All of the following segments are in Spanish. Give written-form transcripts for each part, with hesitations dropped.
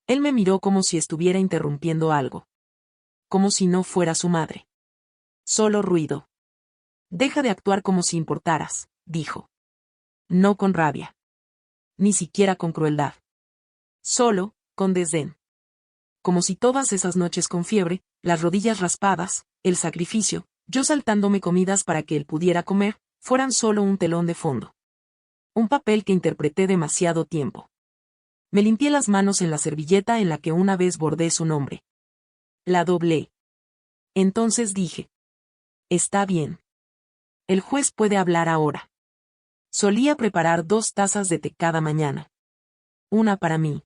Él me miró como si estuviera interrumpiendo algo. Como si no fuera su madre. Solo ruido. Deja de actuar como si importaras, dijo. No con rabia. Ni siquiera con crueldad. Solo, con desdén. Como si todas esas noches con fiebre, las rodillas raspadas, el sacrificio, yo saltándome comidas para que él pudiera comer, fueran solo un telón de fondo. Un papel que interpreté demasiado tiempo. Me limpié las manos en la servilleta en la que una vez bordé su nombre. La doblé. Entonces dije. Está bien. El juez puede hablar ahora. Solía preparar 2 tazas de té cada mañana. Una para mí.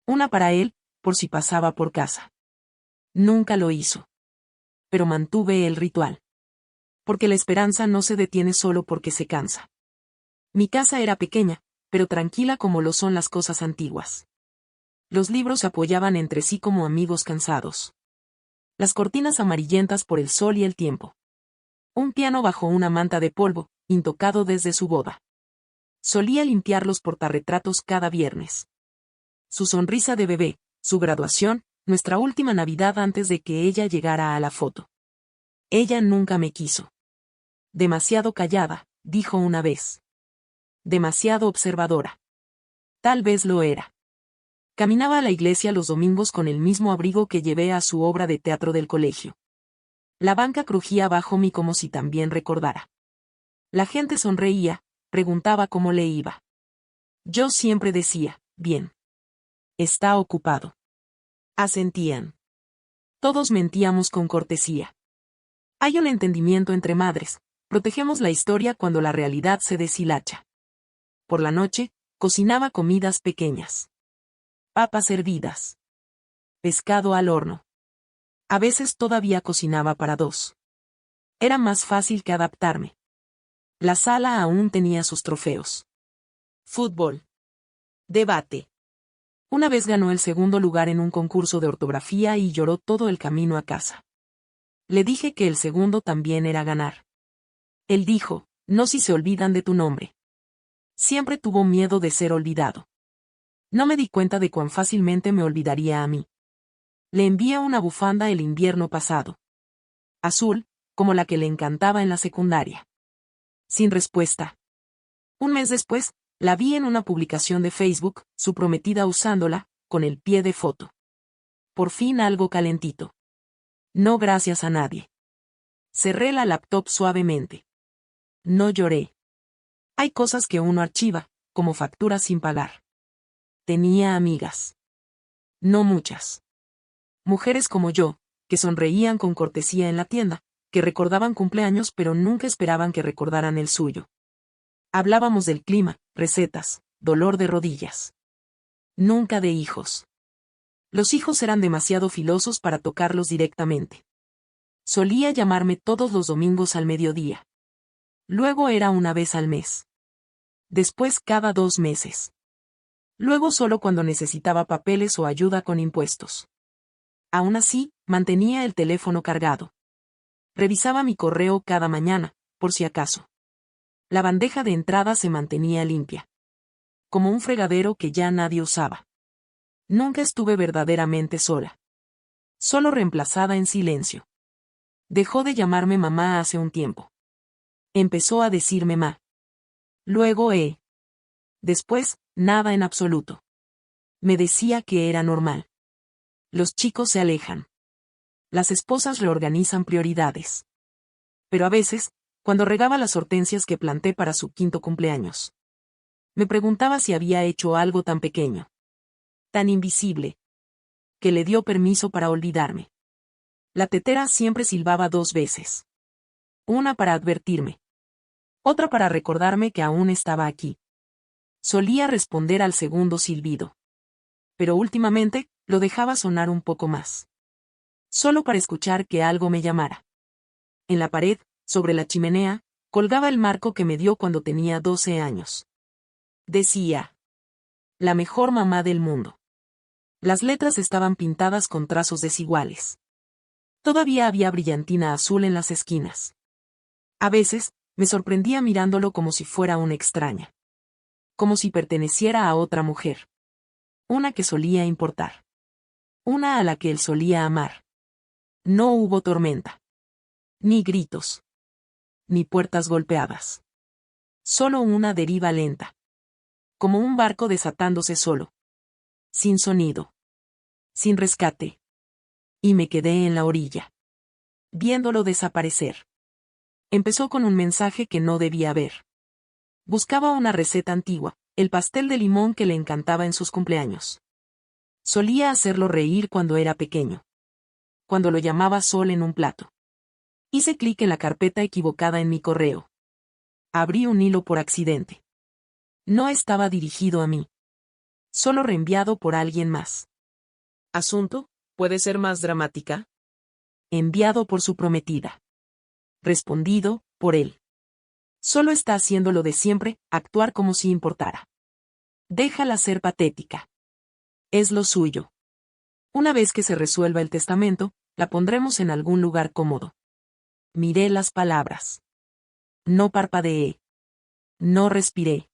Una para él, por si pasaba por casa. Nunca lo hizo. Pero mantuve el ritual. Porque la esperanza no se detiene solo porque se cansa. Mi casa era pequeña, pero tranquila como lo son las cosas antiguas. Los libros se apoyaban entre sí como amigos cansados. Las cortinas amarillentas por el sol y el tiempo. Un piano bajo una manta de polvo, intocado desde su boda. Solía limpiar los portarretratos cada viernes. Su sonrisa de bebé, su graduación, nuestra última Navidad antes de que ella llegara a la foto. Ella nunca me quiso. Demasiado callada, dijo una vez. Demasiado observadora. Tal vez lo era. Caminaba a la iglesia los domingos con el mismo abrigo que llevé a su obra de teatro del colegio. La banca crujía bajo mí como si también recordara. La gente sonreía, preguntaba cómo le iba. Yo siempre decía, bien. Está ocupado. Asentían. Todos mentíamos con cortesía. Hay un entendimiento entre madres, protegemos la historia cuando la realidad se deshilacha. Por la noche, cocinaba comidas pequeñas. Papas hervidas. Pescado al horno. A veces todavía cocinaba para 2. Era más fácil que adaptarme. La sala aún tenía sus trofeos. Fútbol. Debate. Una vez ganó el segundo lugar en un concurso de ortografía y lloró todo el camino a casa. Le dije que el segundo también era ganar. Él dijo, no si se olvidan de tu nombre. Siempre tuvo miedo de ser olvidado. No me di cuenta de cuán fácilmente me olvidaría a mí. Le envié una bufanda el invierno pasado. Azul, como la que le encantaba en la secundaria. Sin respuesta. Un mes después, la vi en una publicación de Facebook, su prometida usándola, con el pie de foto. Por fin algo calentito. No gracias a nadie. Cerré la laptop suavemente. No lloré. Hay cosas que uno archiva, como facturas sin pagar. Tenía amigas. No muchas. Mujeres como yo, que sonreían con cortesía en la tienda, que recordaban cumpleaños pero nunca esperaban que recordaran el suyo. Hablábamos del clima, recetas, dolor de rodillas. Nunca de hijos. Los hijos eran demasiado filosos para tocarlos directamente. Solía llamarme todos los domingos al mediodía. Luego era una vez al mes. Después cada 2 meses. Luego solo cuando necesitaba papeles o ayuda con impuestos. Aún así, mantenía el teléfono cargado. Revisaba mi correo cada mañana, por si acaso. La bandeja de entrada se mantenía limpia. Como un fregadero que ya nadie usaba. Nunca estuve verdaderamente sola. Solo reemplazada en silencio. Dejó de llamarme mamá hace un tiempo. Empezó a decirme ma. Luego Después, nada en absoluto. Me decía que era normal. Los chicos se alejan. Las esposas reorganizan prioridades. Pero a veces, cuando regaba las hortensias que planté para su 5º cumpleaños. Me preguntaba si había hecho algo tan pequeño. Tan invisible. Que le dio permiso para olvidarme. La tetera siempre silbaba 2 veces. Una para advertirme. Otra para recordarme que aún estaba aquí. Solía responder al segundo silbido. Pero últimamente, lo dejaba sonar un poco más. Solo para escuchar que algo me llamara. En la pared, sobre la chimenea, colgaba el marco que me dio cuando tenía 12 años. Decía. La mejor mamá del mundo. Las letras estaban pintadas con trazos desiguales. Todavía había brillantina azul en las esquinas. A veces, me sorprendía mirándolo como si fuera una extraña. Como si perteneciera a otra mujer. Una que solía importar. Una a la que él solía amar. No hubo tormenta. Ni gritos. Ni puertas golpeadas. Solo una deriva lenta. Como un barco desatándose solo. Sin sonido. Sin rescate. Y me quedé en la orilla. Viéndolo desaparecer. Empezó con un mensaje que no debía ver. Buscaba una receta antigua, el pastel de limón que le encantaba en sus cumpleaños. Solía hacerlo reír cuando era pequeño. Cuando lo llamaba Sol en un plato. Hice clic en la carpeta equivocada en mi correo. Abrí un hilo por accidente. No estaba dirigido a mí. Solo reenviado por alguien más. ¿Asunto? ¿Puede ser más dramática? Enviado por su prometida. Respondido, por él. Solo está haciendo lo de siempre, actuar como si importara. Déjala ser patética. Es lo suyo. Una vez que se resuelva el testamento, la pondremos en algún lugar cómodo. Miré las palabras. No parpadeé. No respiré.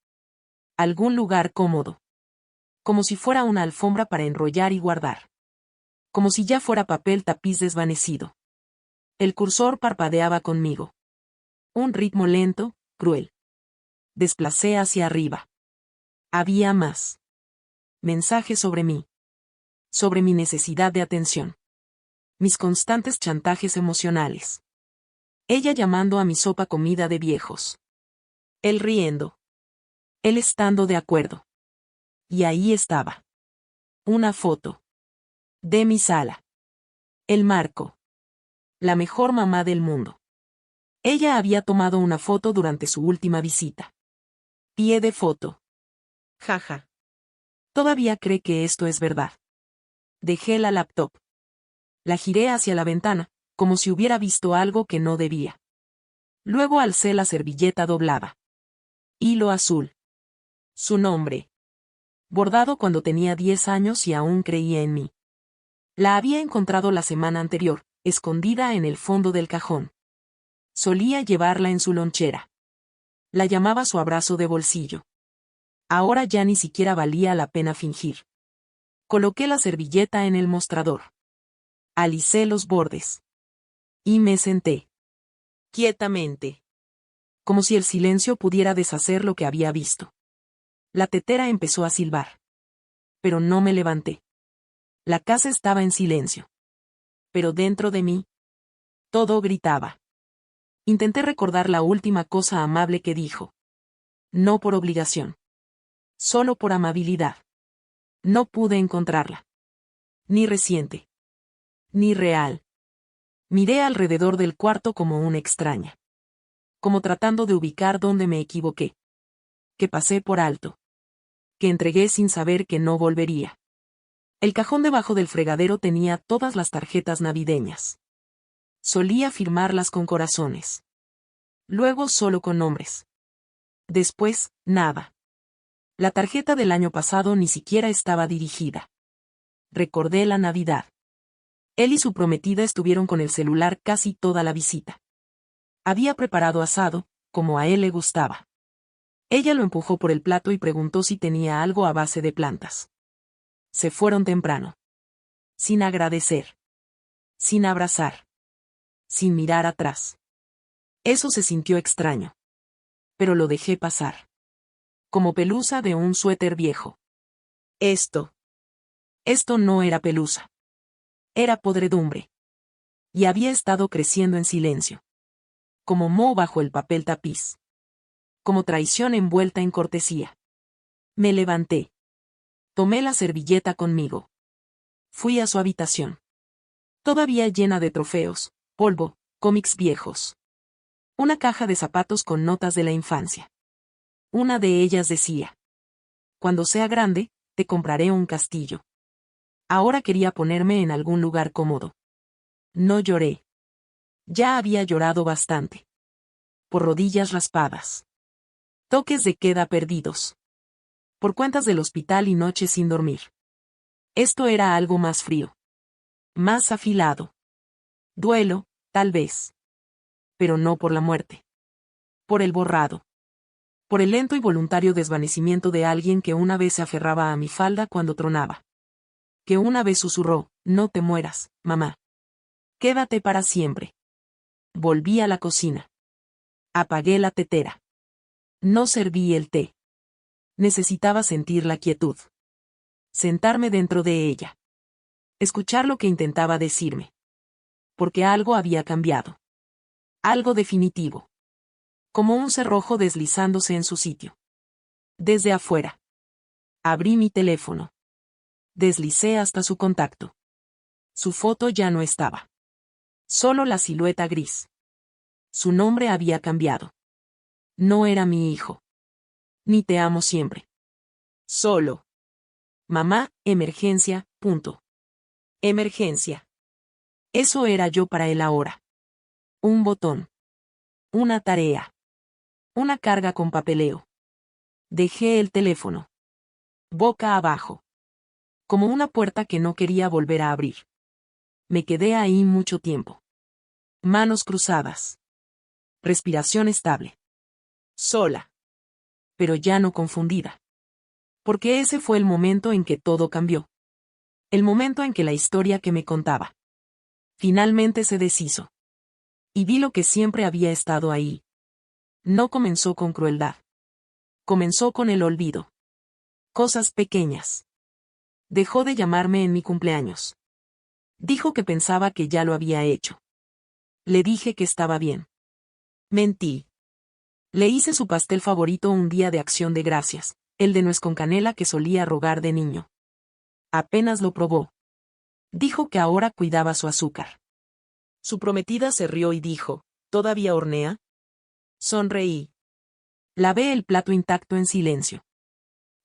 Algún lugar cómodo. Como si fuera una alfombra para enrollar y guardar. Como si ya fuera papel tapiz desvanecido. El cursor parpadeaba conmigo. Un ritmo lento, cruel. Desplacé hacia arriba. Había más. Mensajes sobre mí. Sobre mi necesidad de atención. Mis constantes chantajes emocionales. Ella llamando a mi sopa comida de viejos. Él riendo. Él estando de acuerdo. Y ahí estaba. Una foto. De mi sala. El marco. La mejor mamá del mundo. Ella había tomado una foto durante su última visita. Pie de foto. Jaja. Todavía cree que esto es verdad. Dejé la laptop. La giré hacia la ventana, como si hubiera visto algo que no debía. Luego alcé la servilleta doblada. Hilo azul. Su nombre. Bordado cuando tenía 10 años y aún creía en mí. La había encontrado la semana anterior, escondida en el fondo del cajón. Solía llevarla en su lonchera. La llamaba su abrazo de bolsillo. Ahora ya ni siquiera valía la pena fingir. Coloqué la servilleta en el mostrador. Alicé los bordes. Y me senté. Quietamente. Como si el silencio pudiera deshacer lo que había visto. La tetera empezó a silbar. Pero no me levanté. La casa estaba en silencio. Pero dentro de mí, todo gritaba. Intenté recordar la última cosa amable que dijo. No por obligación. Solo por amabilidad. No pude encontrarla. Ni reciente. Ni real. Miré alrededor del cuarto como una extraña. Como tratando de ubicar dónde me equivoqué. Que pasé por alto. Que entregué sin saber que no volvería. El cajón debajo del fregadero tenía todas las tarjetas navideñas. Solía firmarlas con corazones. Luego solo con nombres. Después, nada. La tarjeta del año pasado ni siquiera estaba dirigida. Recordé la Navidad. Él y su prometida estuvieron con el celular casi toda la visita. Había preparado asado, como a él le gustaba. Ella lo empujó por el plato y preguntó si tenía algo a base de plantas. Se fueron temprano. Sin agradecer. Sin abrazar. Sin mirar atrás. Eso se sintió extraño. Pero lo dejé pasar. Como pelusa de un suéter viejo. Esto no era pelusa. Era podredumbre. Y había estado creciendo en silencio. Como moho bajo el papel tapiz. Como traición envuelta en cortesía. Me levanté. Tomé la servilleta conmigo. Fui a su habitación. Todavía llena de trofeos, polvo, cómics viejos. Una caja de zapatos con notas de la infancia. Una de ellas decía: cuando sea grande, te compraré un castillo. Ahora quería ponerme en algún lugar cómodo. No lloré. Ya había llorado bastante. Por rodillas raspadas. Toques de queda perdidos. Por cuentas del hospital y noches sin dormir. Esto era algo más frío. Más afilado. Duelo, tal vez. Pero no por la muerte. Por el borrado. Por el lento y voluntario desvanecimiento de alguien que una vez se aferraba a mi falda cuando tronaba. Que una vez susurró, no te mueras, mamá. Quédate para siempre. Volví a la cocina. Apagué la tetera. No serví el té. Necesitaba sentir la quietud. Sentarme dentro de ella. Escuchar lo que intentaba decirme. Porque algo había cambiado. Algo definitivo. Como un cerrojo deslizándose en su sitio. Desde afuera. Abrí mi teléfono. Deslicé hasta su contacto. Su foto ya no estaba. Solo la silueta gris. Su nombre había cambiado. No era mi hijo. Ni te amo siempre. Solo. Mamá, emergencia, punto. Emergencia. Eso era yo para él ahora. Un botón. Una tarea. Una carga con papeleo. Dejé el teléfono. Boca abajo. Como una puerta que no quería volver a abrir. Me quedé ahí mucho tiempo. Manos cruzadas. Respiración estable. Sola. Pero ya no confundida. Porque ese fue el momento en que todo cambió. El momento en que la historia que me contaba finalmente se deshizo. Y vi lo que siempre había estado ahí. No comenzó con crueldad. Comenzó con el olvido. Cosas pequeñas. Dejó de llamarme en mi cumpleaños. Dijo que pensaba que ya lo había hecho. Le dije que estaba bien. Mentí. Le hice su pastel favorito un día de Acción de Gracias, el de nuez con canela que solía rogar de niño. Apenas lo probó. Dijo que ahora cuidaba su azúcar. Su prometida se rió y dijo, ¿todavía hornea? Sonreí. Lavé el plato intacto en silencio.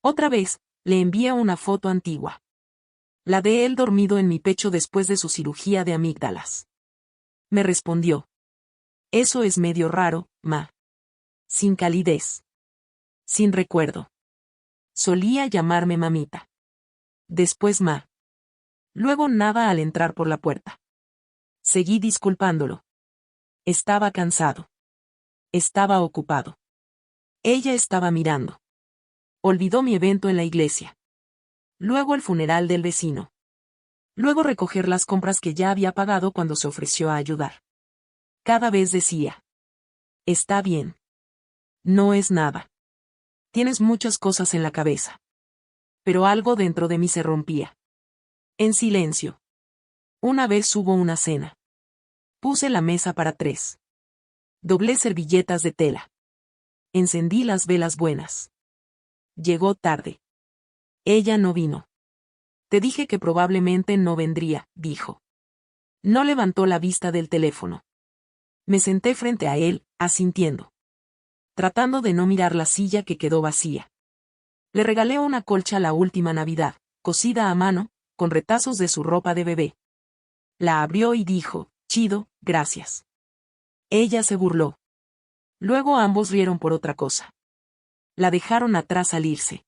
Otra vez, le envié una foto antigua. La de él dormido en mi pecho después de su cirugía de amígdalas. Me respondió. Eso es medio raro, ma. Sin calidez. Sin recuerdo. Solía llamarme mamita. Después ma. Luego nada al entrar por la puerta. Seguí disculpándolo. Estaba cansado. Estaba ocupado. Ella estaba mirando. Olvidó mi evento en la iglesia. Luego el funeral del vecino. Luego recoger las compras que ya había pagado cuando se ofreció a ayudar. Cada vez decía. Está bien. No es nada. Tienes muchas cosas en la cabeza. Pero algo dentro de mí se rompía. En silencio. Una vez hubo una cena. Puse la mesa para 3. Doblé servilletas de tela. Encendí las velas buenas. Llegó tarde. Ella no vino. Te dije que probablemente no vendría, dijo. No levantó la vista del teléfono. Me senté frente a él, asintiendo. Tratando de no mirar la silla que quedó vacía. Le regalé una colcha la última Navidad, cosida a mano, con retazos de su ropa de bebé. La abrió y dijo, chido, gracias. Ella se burló. Luego ambos rieron por otra cosa. La dejaron atrás al irse.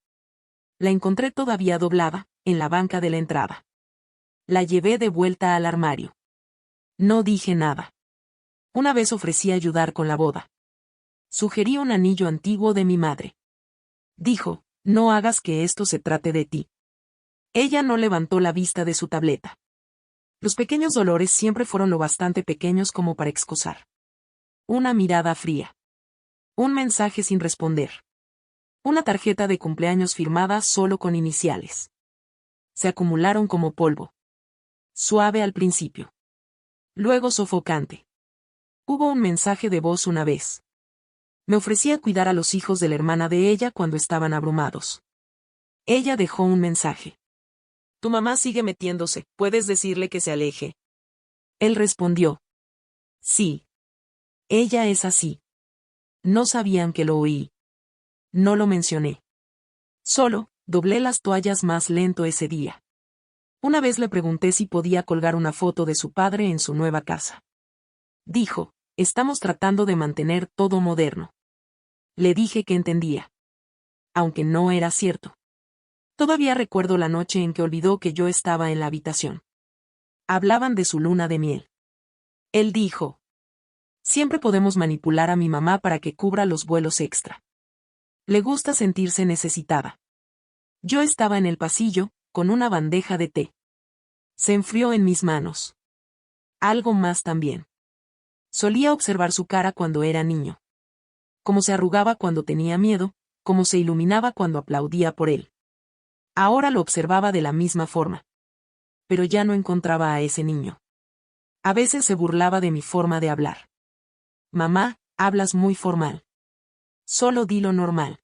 La encontré todavía doblada, en la banca de la entrada. La llevé de vuelta al armario. No dije nada. Una vez ofrecí ayudar con la boda. Sugerí un anillo antiguo de mi madre. Dijo, no hagas que esto se trate de ti. Ella no levantó la vista de su tableta. Los pequeños dolores siempre fueron lo bastante pequeños como para excusar. Una mirada fría. Un mensaje sin responder. Una tarjeta de cumpleaños firmada solo con iniciales. Se acumularon como polvo. Suave al principio. Luego sofocante. Hubo un mensaje de voz una vez. Me ofrecía cuidar a los hijos de la hermana de ella cuando estaban abrumados. Ella dejó un mensaje. Tu mamá sigue metiéndose, ¿puedes decirle que se aleje? Él respondió. Sí. Ella es así. No sabían que lo oí. No lo mencioné. Solo, doblé las toallas más lento ese día. Una vez le pregunté si podía colgar una foto de su padre en su nueva casa. Dijo, estamos tratando de mantener todo moderno. Le dije que entendía. Aunque no era cierto. Todavía recuerdo la noche en que olvidó que yo estaba en la habitación. Hablaban de su luna de miel. Él dijo. Siempre podemos manipular a mi mamá para que cubra los vuelos extra. Le gusta sentirse necesitada. Yo estaba en el pasillo, con una bandeja de té. Se enfrió en mis manos. Algo más también. Solía observar su cara cuando era niño. Cómo se arrugaba cuando tenía miedo, cómo se iluminaba cuando aplaudía por él. Ahora lo observaba de la misma forma. Pero ya no encontraba a ese niño. A veces se burlaba de mi forma de hablar. Mamá, hablas muy formal. Solo di lo normal.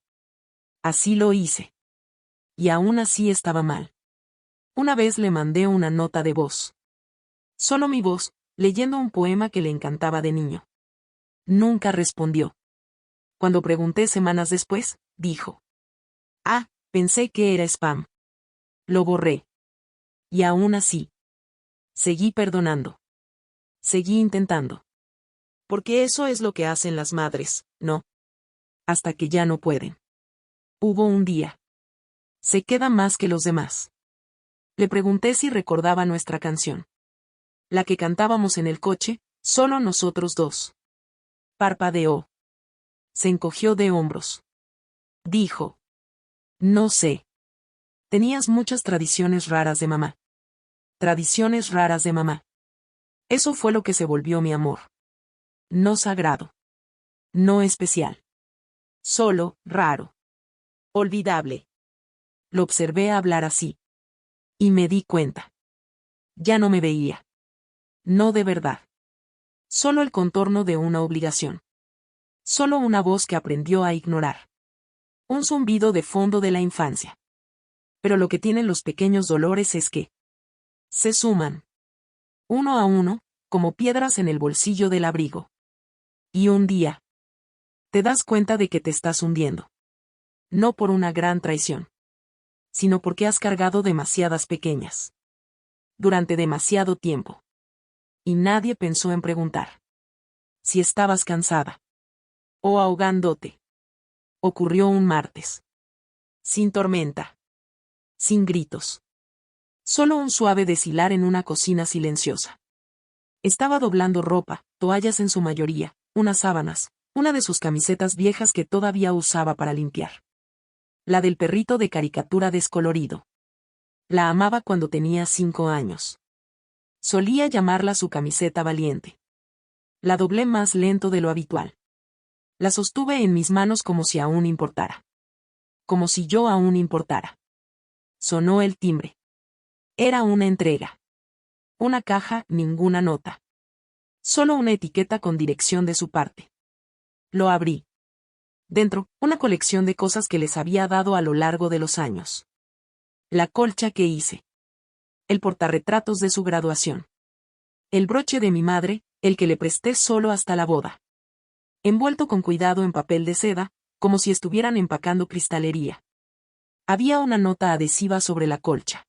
Así lo hice. Y aún así estaba mal. Una vez le mandé una nota de voz. Solo mi voz, leyendo un poema que le encantaba de niño. Nunca respondió. Cuando pregunté semanas después, dijo: "Ah, pensé que era spam". Lo borré. Y aún así. Seguí perdonando. Seguí intentando. Porque eso es lo que hacen las madres, ¿no? Hasta que ya no pueden. Hubo un día. Se queda más que los demás. Le pregunté si recordaba nuestra canción. La que cantábamos en el coche, solo nosotros dos. Parpadeó. Se encogió de hombros. Dijo: "No sé. Tenías muchas tradiciones raras de mamá. Tradiciones raras de mamá. Eso fue lo que se volvió mi amor. No sagrado. No especial. Solo, raro. Olvidable". Lo observé hablar así. Y me di cuenta. Ya no me veía. No de verdad. Solo el contorno de una obligación. Solo una voz que aprendió a ignorar. Un zumbido de fondo de la infancia. Pero lo que tienen los pequeños dolores es que se suman. Uno a uno, como piedras en el bolsillo del abrigo. Y un día te das cuenta de que te estás hundiendo. No por una gran traición, sino porque has cargado demasiadas pequeñas. Durante demasiado tiempo. Y nadie pensó en preguntar si estabas cansada. O ahogándote. Ocurrió un martes. Sin tormenta. Sin gritos. Solo un suave deshilar en una cocina silenciosa. Estaba doblando ropa, toallas en su mayoría, unas sábanas, una de sus camisetas viejas que todavía usaba para limpiar. La del perrito de caricatura descolorido. La amaba cuando tenía 5 años. Solía llamarla su camiseta valiente. La doblé más lento de lo habitual. La sostuve en mis manos como si aún importara. Como si yo aún importara. Sonó el timbre. Era una entrega. Una caja, ninguna nota. Solo una etiqueta con dirección de su parte. Lo abrí. Dentro, una colección de cosas que les había dado a lo largo de los años. La colcha que hice. El portarretratos de su graduación. El broche de mi madre, el que le presté solo hasta la boda. Envuelto con cuidado en papel de seda, como si estuvieran empacando cristalería. Había una nota adhesiva sobre la colcha.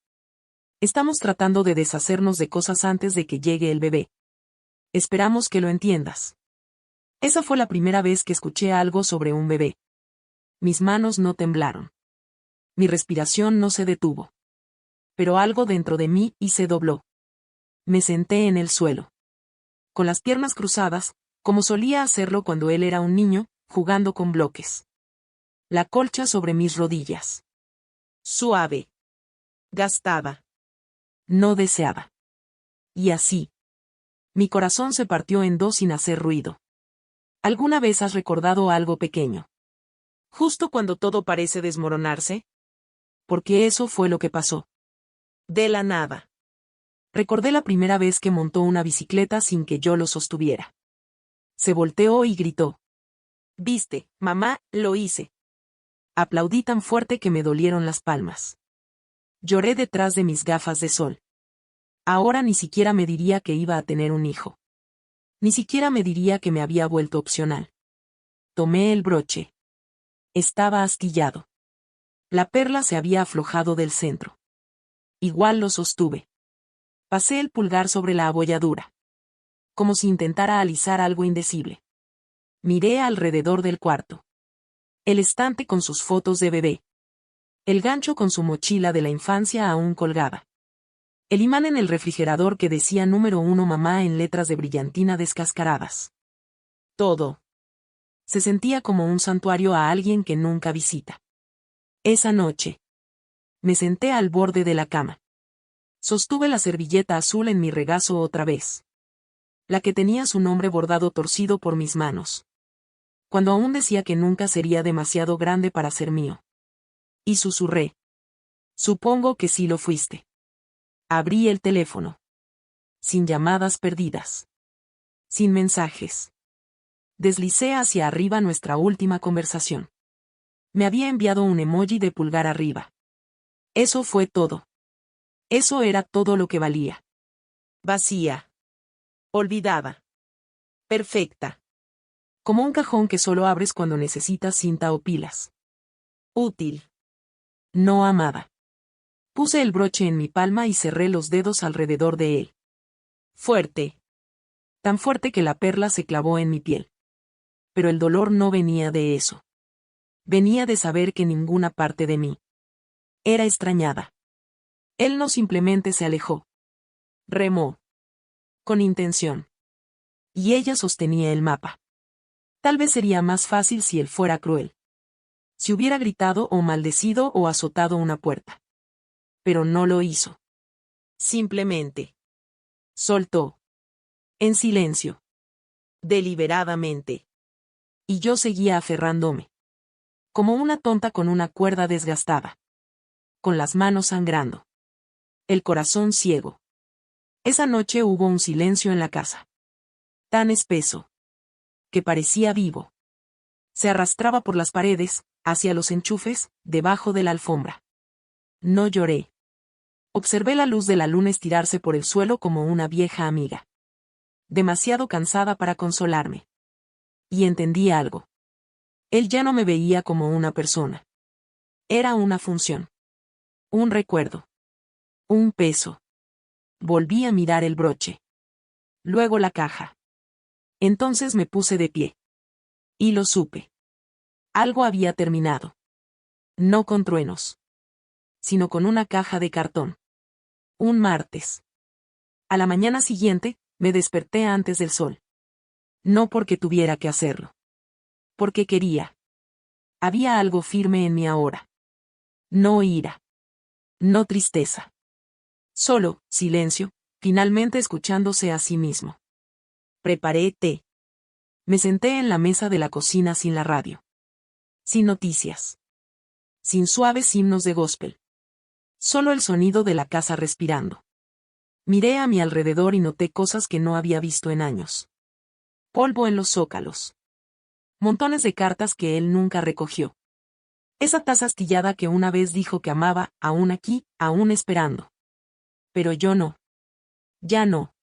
Estamos tratando de deshacernos de cosas antes de que llegue el bebé. Esperamos que lo entiendas. Esa fue la primera vez que escuché algo sobre un bebé. Mis manos no temblaron. Mi respiración no se detuvo. Pero algo dentro de mí y se dobló. Me senté en el suelo. Con las piernas cruzadas, como solía hacerlo cuando él era un niño, jugando con bloques. La colcha sobre mis rodillas. Suave. Gastada. No deseada. Y así. Mi corazón se partió en dos sin hacer ruido. ¿Alguna vez has recordado algo pequeño? Justo cuando todo parece desmoronarse. Porque eso fue lo que pasó. De la nada. Recordé la primera vez que montó una bicicleta sin que yo lo sostuviera. Se volteó y gritó. «¿Viste, mamá, lo hice?» Aplaudí tan fuerte que me dolieron las palmas. Lloré detrás de mis gafas de sol. Ahora ni siquiera me diría que iba a tener un hijo. Ni siquiera me diría que me había vuelto opcional. Tomé el broche. Estaba astillado. La perla se había aflojado del centro. Igual lo sostuve. Pasé el pulgar sobre la abolladura. Como si intentara alisar algo indecible. Miré alrededor del cuarto. El estante con sus fotos de bebé. El gancho con su mochila de la infancia aún colgada. El imán en el refrigerador que decía número 1 mamá en letras de brillantina descascaradas. Todo. Se sentía como un santuario a alguien que nunca visita. Esa noche. Me senté al borde de la cama. Sostuve la servilleta azul en mi regazo otra vez. La que tenía su nombre bordado torcido por mis manos. Cuando aún decía que nunca sería demasiado grande para ser mío. Y susurré. Supongo que sí lo fuiste. Abrí el teléfono. Sin llamadas perdidas. Sin mensajes. Deslicé hacia arriba nuestra última conversación. Me había enviado un emoji de pulgar arriba. Eso fue todo. Eso era todo lo que valía. Vacía. Olvidada. Perfecta. Como un cajón que solo abres cuando necesitas cinta o pilas. Útil. No amada. Puse el broche en mi palma y cerré los dedos alrededor de él. Fuerte. Tan fuerte que la perla se clavó en mi piel. Pero el dolor no venía de eso. Venía de saber que ninguna parte de mí era extrañada. Él no simplemente se alejó. Remó. Con intención. Y ella sostenía el mapa. Tal vez sería más fácil si él fuera cruel. Si hubiera gritado o maldecido o azotado una puerta. Pero no lo hizo. Simplemente. Soltó. En silencio. Deliberadamente. Y yo seguía aferrándome. Como una tonta con una cuerda desgastada. Con las manos sangrando. El corazón ciego. Esa noche hubo un silencio en la casa. Tan espeso. Que parecía vivo. Se arrastraba por las paredes, hacia los enchufes, debajo de la alfombra. No lloré. Observé la luz de la luna estirarse por el suelo como una vieja amiga. Demasiado cansada para consolarme. Y entendí algo. Él ya no me veía como una persona. Era una función. Un recuerdo. Un peso. Volví a mirar el broche. Luego la caja. Entonces me puse de pie. Y lo supe. Algo había terminado. No con truenos. Sino con una caja de cartón. Un martes. A la mañana siguiente, me desperté antes del sol. No porque tuviera que hacerlo. Porque quería. Había algo firme en mí ahora. No ira. No tristeza. Solo, silencio, finalmente escuchándose a sí mismo. Preparé té. Me senté en la mesa de la cocina sin la radio. Sin noticias. Sin suaves himnos de gospel. Solo el sonido de la casa respirando. Miré a mi alrededor y noté cosas que no había visto en años. Polvo en los zócalos. Montones de cartas que él nunca recogió. Esa taza astillada que una vez dijo que amaba, aún aquí, aún esperando. Pero yo no. Ya no.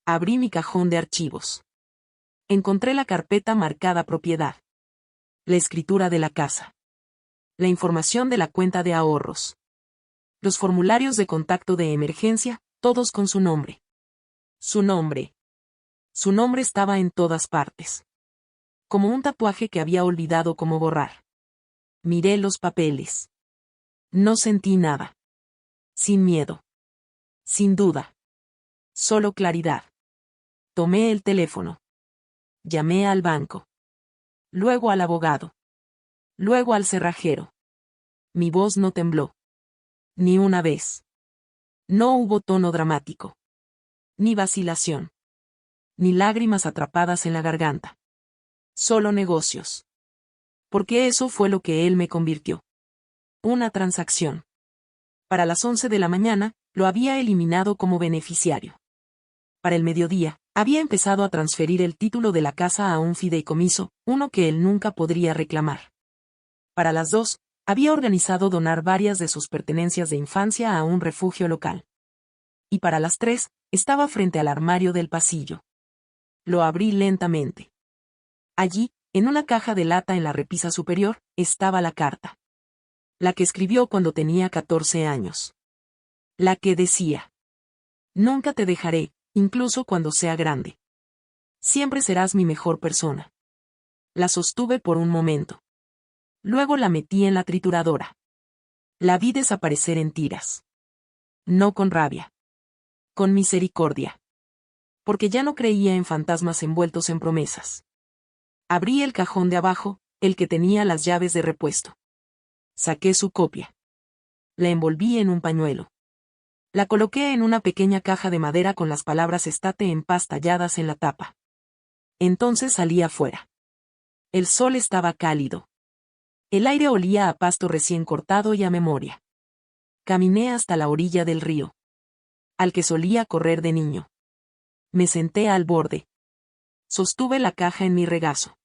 Abrí mi cajón de archivos. Encontré la carpeta marcada propiedad. La escritura de la casa. La información de la cuenta de ahorros. Los formularios de contacto de emergencia, todos con su nombre. Su nombre. Su nombre estaba en todas partes. Como un tatuaje que había olvidado cómo borrar. Miré los papeles. No sentí nada. Sin miedo. Sin duda. Solo claridad. Tomé el teléfono. Llamé al banco. Luego al abogado. Luego al cerrajero. Mi voz no tembló. Ni una vez. No hubo tono dramático. Ni vacilación. Ni lágrimas atrapadas en la garganta. Solo negocios. Porque eso fue lo que él me convirtió. Una transacción. Para las 11 de la mañana, lo había eliminado como beneficiario. Para el mediodía, había empezado a transferir el título de la casa a un fideicomiso, uno que él nunca podría reclamar. Para las 2, había organizado donar varias de sus pertenencias de infancia a un refugio local. Y para las 3, estaba frente al armario del pasillo. Lo abrí lentamente. Allí, en una caja de lata en la repisa superior, estaba la carta. La que escribió cuando tenía 14 años. La que decía: nunca te dejaré, incluso cuando sea grande. Siempre serás mi mejor persona. La sostuve por un momento. Luego la metí en la trituradora. La vi desaparecer en tiras. No con rabia. Con misericordia. Porque ya no creía en fantasmas envueltos en promesas. Abrí el cajón de abajo, el que tenía las llaves de repuesto. Saqué su copia. La envolví en un pañuelo. La coloqué en una pequeña caja de madera con las palabras Estate en paz talladas en la tapa. Entonces salí afuera. El sol estaba cálido. El aire olía a pasto recién cortado y a memoria. Caminé hasta la orilla del río, al que solía correr de niño. Me senté al borde. Sostuve la caja en mi regazo.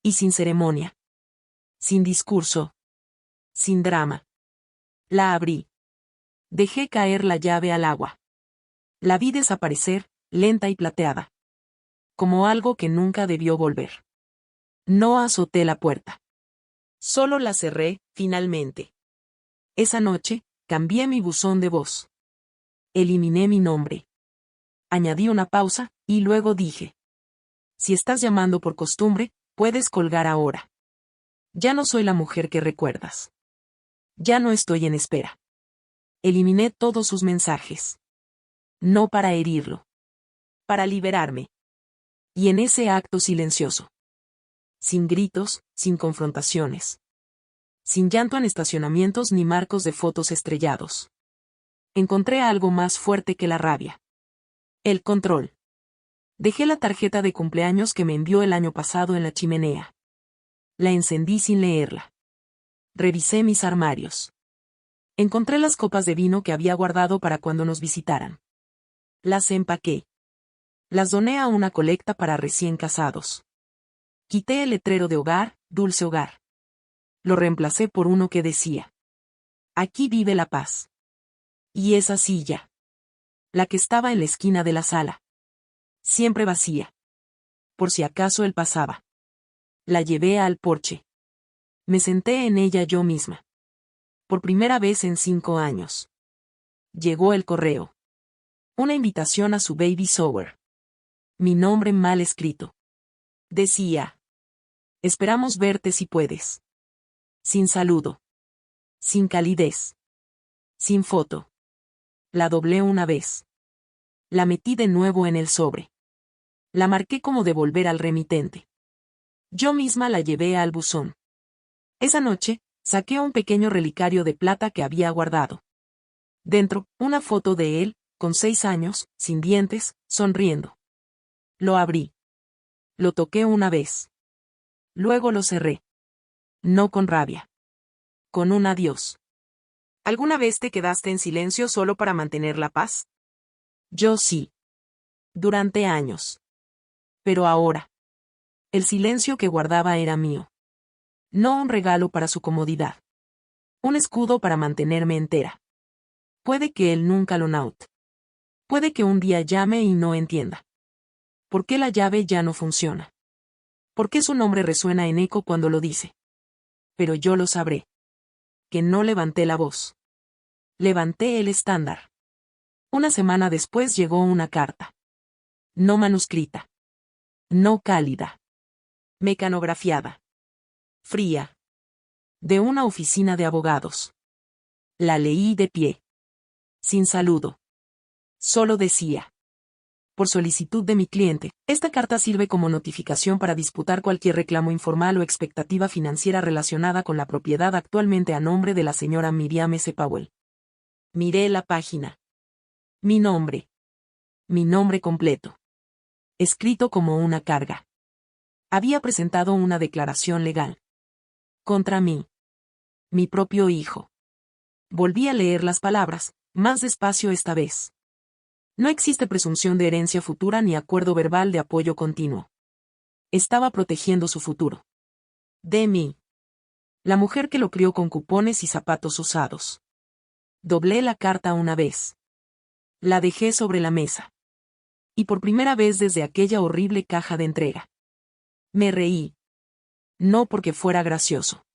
Y sin ceremonia. Sin discurso. Sin drama. La abrí. Dejé caer la llave al agua. La vi desaparecer, lenta y plateada. Como algo que nunca debió volver. No azoté la puerta. Solo la cerré, finalmente. Esa noche, cambié mi buzón de voz. Eliminé mi nombre. Añadí una pausa, y luego dije. Si estás llamando por costumbre, puedes colgar ahora. Ya no soy la mujer que recuerdas. Ya no estoy en espera. Eliminé todos sus mensajes. No para herirlo. Para liberarme. Y en ese acto silencioso. Sin gritos, sin confrontaciones. Sin llanto en estacionamientos ni marcos de fotos estrellados. Encontré algo más fuerte que la rabia. El control. Dejé la tarjeta de cumpleaños que me envió el año pasado en la chimenea. La encendí sin leerla. Revisé mis armarios. Encontré las copas de vino que había guardado para cuando nos visitaran. Las empaqué. Las doné a una colecta para recién casados. Quité el letrero de hogar, dulce hogar. Lo reemplacé por uno que decía: Aquí vive la paz. Y esa silla. La que estaba en la esquina de la sala. Siempre vacía. Por si acaso él pasaba. La llevé al porche. Me senté en ella yo misma. Por primera vez en 5 años. Llegó el correo. Una invitación a su baby shower. Mi nombre mal escrito. Decía: Esperamos verte si puedes. Sin saludo. Sin calidez. Sin foto. La doblé una vez. La metí de nuevo en el sobre. La marqué como devolver al remitente. Yo misma la llevé al buzón. Esa noche, saqué un pequeño relicario de plata que había guardado. Dentro, una foto de él, con 6 años, sin dientes, sonriendo. Lo abrí. Lo toqué una vez. Luego lo cerré. No con rabia. Con un adiós. ¿Alguna vez te quedaste en silencio solo para mantener la paz? Yo sí. Durante años. Pero ahora. El silencio que guardaba era mío. No un regalo para su comodidad. Un escudo para mantenerme entera. Puede que él nunca lo note. Puede que un día llame y no entienda. ¿Por qué la llave ya no funciona? ¿Por qué su nombre resuena en eco cuando lo dice? Pero yo lo sabré. Que no levanté la voz. Levanté el estándar. Una semana después llegó una carta. No manuscrita. No cálida. Mecanografiada. Fría. De una oficina de abogados. La leí de pie. Sin saludo. Solo decía: Por solicitud de mi cliente, esta carta sirve como notificación para disputar cualquier reclamo informal o expectativa financiera relacionada con la propiedad actualmente a nombre de la señora Miriam S. Powell. Miré la página. Mi nombre. Mi nombre completo. Escrito como una carga. Había presentado una declaración legal. Contra mí. Mi propio hijo. Volví a leer las palabras, más despacio esta vez. No existe presunción de herencia futura ni acuerdo verbal de apoyo continuo. Estaba protegiendo su futuro. De mí. La mujer que lo crió con cupones y zapatos usados. Doblé la carta una vez. La dejé sobre la mesa. Y por primera vez desde aquella horrible caja de entrega. Me reí. No porque fuera gracioso.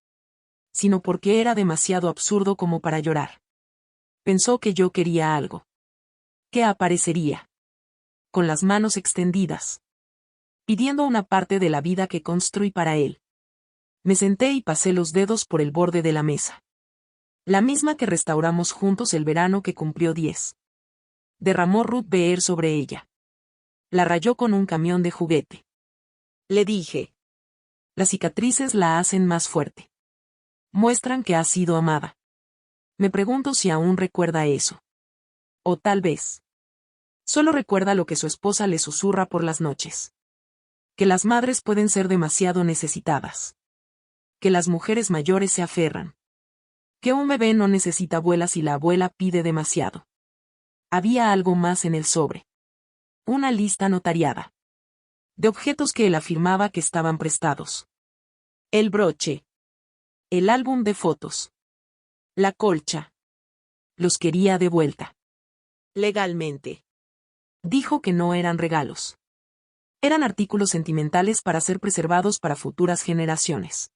Sino porque era demasiado absurdo como para llorar. Pensó que yo quería algo. Que aparecería. Con las manos extendidas. Pidiendo una parte de la vida que construí para él. Me senté y pasé los dedos por el borde de la mesa. La misma que restauramos juntos el verano que cumplió 10. Derramó Ruth Beer sobre ella. La rayó con un camión de juguete. Le dije: Las cicatrices la hacen más fuerte. Muestran que ha sido amada. Me pregunto si aún recuerda eso. O tal vez solo recuerda lo que su esposa le susurra por las noches. Que las madres pueden ser demasiado necesitadas. Que las mujeres mayores se aferran. Que un bebé no necesita abuela si la abuela pide demasiado. Había algo más en el sobre. Una lista notariada. De objetos que él afirmaba que estaban prestados. El broche. El álbum de fotos. La colcha. Los quería de vuelta. Legalmente. Dijo que no eran regalos. Eran artículos sentimentales para ser preservados para futuras generaciones.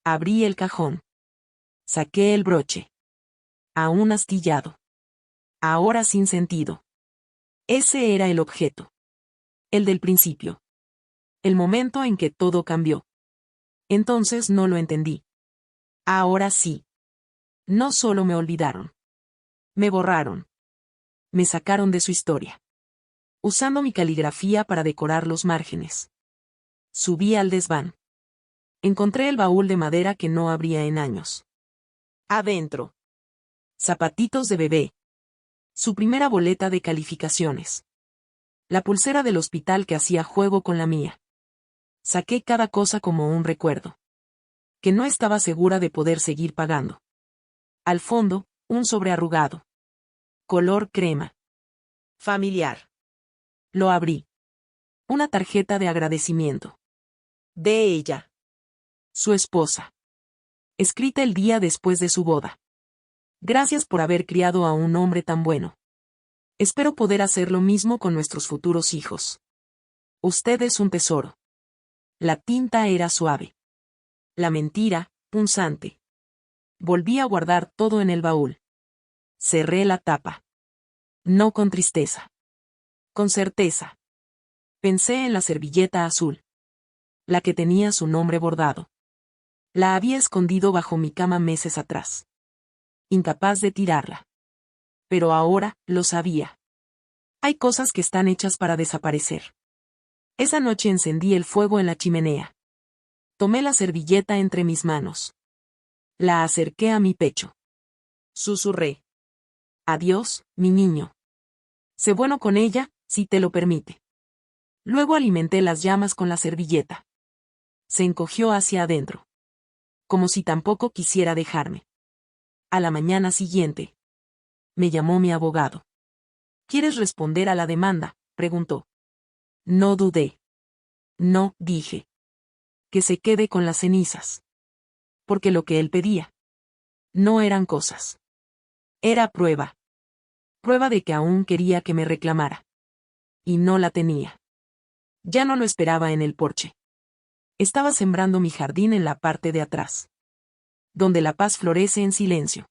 Abrí el cajón. Saqué el broche. Aún astillado. Ahora sin sentido. Ese era el objeto. El del principio. El momento en que todo cambió. Entonces no lo entendí. Ahora sí. No solo me olvidaron. Me borraron. Me sacaron de su historia. Usando mi caligrafía para decorar los márgenes. Subí al desván. Encontré el baúl de madera que no abría en años. Adentro. Zapatitos de bebé. Su primera boleta de calificaciones. La pulsera del hospital que hacía juego con la mía. Saqué cada cosa como un recuerdo. Que no estaba segura de poder seguir pagando. Al fondo, un sobre arrugado. Color crema. Familiar. Lo abrí. Una tarjeta de agradecimiento. De ella. Su esposa. Escrita el día después de su boda. Gracias por haber criado a un hombre tan bueno. Espero poder hacer lo mismo con nuestros futuros hijos. Usted es un tesoro. La tinta era suave. La mentira, punzante. Volví a guardar todo en el baúl. Cerré la tapa. No con tristeza. Con certeza. Pensé en la servilleta azul. La que tenía su nombre bordado. La había escondido bajo mi cama meses atrás. Incapaz de tirarla. Pero ahora, lo sabía. Hay cosas que están hechas para desaparecer. Esa noche encendí el fuego en la chimenea. Tomé la servilleta entre mis manos. La acerqué a mi pecho. Susurré. Adiós, mi niño. Sé bueno con ella, si te lo permite. Luego alimenté las llamas con la servilleta. Se encogió hacia adentro. Como si tampoco quisiera dejarme. A la mañana siguiente. Me llamó mi abogado. ¿Quieres responder a la demanda?, preguntó. No dudé. No, dije. Que se quede con las cenizas. Porque lo que él pedía no eran cosas. Era prueba. Prueba de que aún quería que me reclamara. Y no la tenía. Ya no lo esperaba en el porche. Estaba sembrando mi jardín en la parte de atrás. Donde la paz florece en silencio.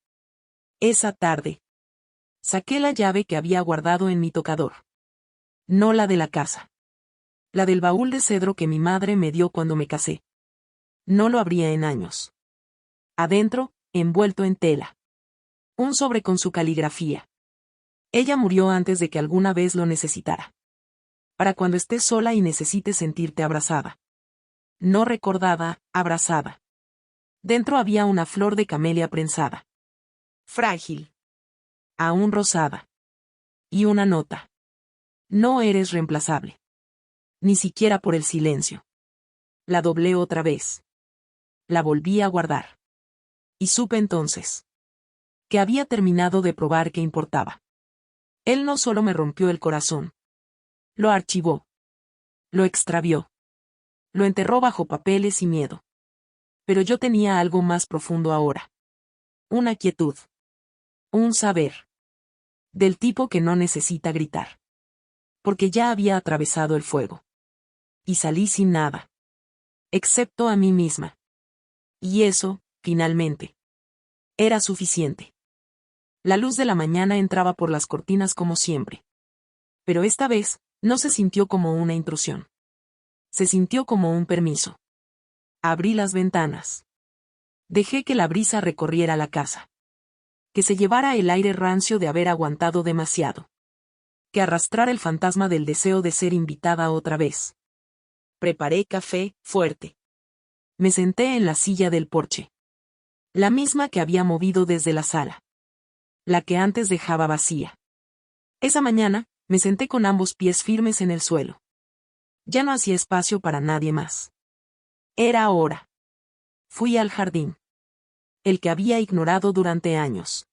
Esa tarde. Saqué la llave que había guardado en mi tocador. No la de la casa. La del baúl de cedro que mi madre me dio cuando me casé. No lo abría en años. Adentro, envuelto en tela. Un sobre con su caligrafía. Ella murió antes de que alguna vez lo necesitara. Para cuando estés sola y necesites sentirte abrazada. No recordada, abrazada. Dentro había una flor de camelia prensada. Frágil. Aún rosada. Y una nota. No eres reemplazable. Ni siquiera por el silencio. La doblé otra vez. La volví a guardar. Y supe entonces que había terminado de probar que importaba. Él no solo me rompió el corazón. Lo archivó. Lo extravió. Lo enterró bajo papeles y miedo. Pero yo tenía algo más profundo ahora. Una quietud. Un saber. Del tipo que no necesita gritar. Porque ya había atravesado el fuego. Y salí sin nada. Excepto a mí misma. Y eso, finalmente, era suficiente. La luz de la mañana entraba por las cortinas como siempre. Pero esta vez, no se sintió como una intrusión. Se sintió como un permiso. Abrí las ventanas. Dejé que la brisa recorriera la casa. Que se llevara el aire rancio de haber aguantado demasiado. Que arrastrara el fantasma del deseo de ser invitada otra vez. Preparé café, fuerte. Me senté en la silla del porche. La misma que había movido desde la sala. La que antes dejaba vacía. Esa mañana, me senté con ambos pies firmes en el suelo. Ya no hacía espacio para nadie más. Era hora. Fui al jardín. El que había ignorado durante años.